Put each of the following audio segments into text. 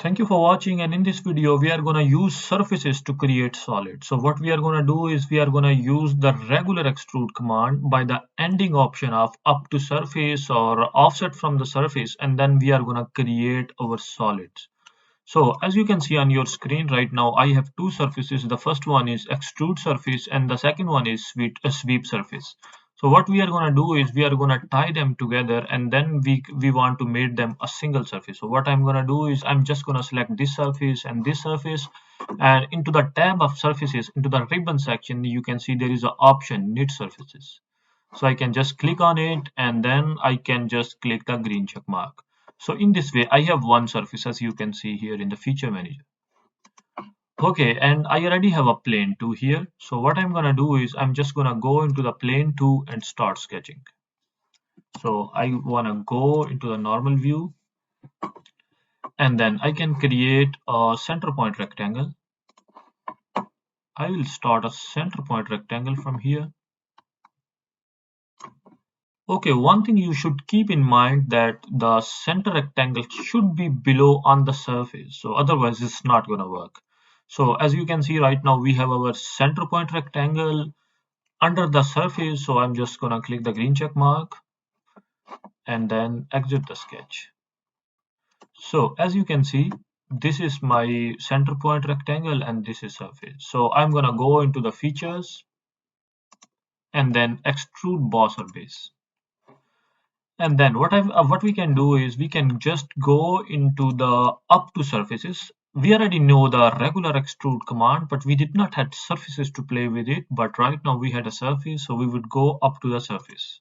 Thank you for watching, and in this video we are going to use surfaces to create solids. So what we are going to do is we are going to use the regular extrude command by the ending option of up to surface or offset from the surface, and then we are going to create our solids. So as you can see on your screen right now, I have two surfaces. The first one is extrude surface and the second one is sweep surface. So what we are going to do is we are going to tie them together, and then we want to make them a single surface. So what I'm going to do is I'm just going to select this surface and this surface, and into the tab of surfaces, into the ribbon section, you can see there is an option knit surfaces. So I can just click on it and then I can just click the green check mark. So in this way, I have one surface as you can see here in the feature manager. Okay, and I already have a plane 2 here. So what I'm gonna do is I'm just gonna go into the plane 2 and start sketching. So I wanna go into the normal view, and then I can create a center point rectangle. I will start a center point rectangle from here. Okay, one thing you should keep in mind that the center rectangle should be below on the surface. So otherwise it's not going to work. So as you can see right now, we have our center point rectangle under the surface. So I'm just going to click the green check mark and then exit the sketch. So as you can see, this is my center point rectangle and this is surface. So I'm going to go into the features and then extrude boss or base. And then what we can do is we can just go into the up to surfaces. We already know the regular extrude command, but we did not have surfaces to play with it. But right now we had a surface, so we would go up to the surface.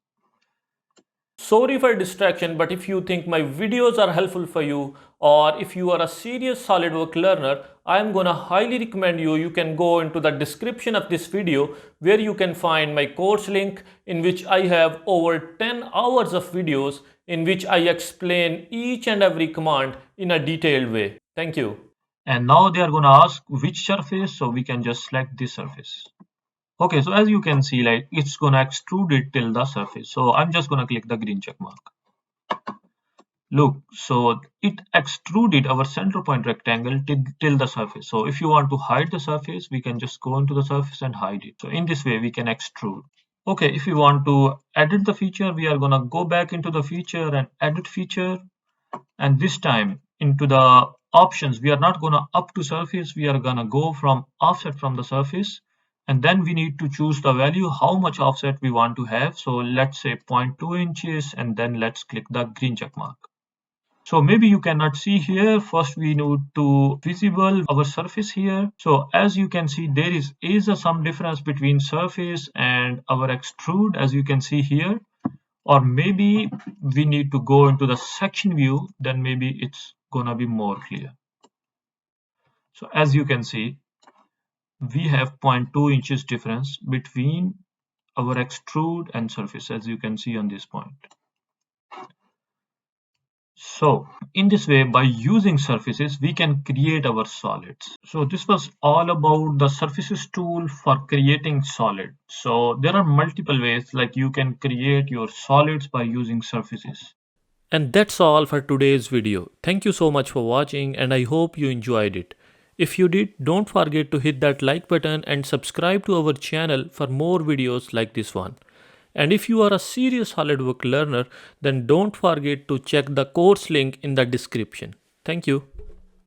Sorry for distraction, but if you think my videos are helpful for you, or if you are a serious SolidWorks learner, I am gonna highly recommend you can go into the description of this video where you can find my course link in which I have over 10 hours of videos in which I explain each and every command in a detailed way. Thank you. And now they are going to ask which surface, so we can just select this surface. Okay, so as you can see, like it's going to extrude it till the surface. So I'm just going to click the green check mark. Look, so it extruded our center point rectangle till the surface. So if you want to hide the surface, we can just go into the surface and hide it. So in this way, we can extrude. Okay, if we want to edit the feature, we are gonna go back into the feature and edit feature. And this time into the options, we are not gonna up to surface, we are gonna go from offset from the surface. And then we need to choose the value, how much offset we want to have. So let's say 0.2 inches, and then let's click the green check mark. So maybe you cannot see here. First we need to visible our surface here. So as you can see, there is some difference between surface and our extrude, as you can see here. Or maybe we need to go into the section view, then maybe it's gonna be more clear. So as you can see, we have 0.2 inches difference between our extrude and surface, as you can see on this point. So in this way, by using surfaces, we can create our solids. So this was all about the surfaces tool for creating solid. So there are multiple ways like you can create your solids by using surfaces. And that's all for today's video. Thank you so much for watching and I hope you enjoyed it. If you did, don't forget to hit that like button and subscribe to our channel for more videos like this one. And if you are a serious SolidWorks learner, then don't forget to check the course link in the description. Thank you.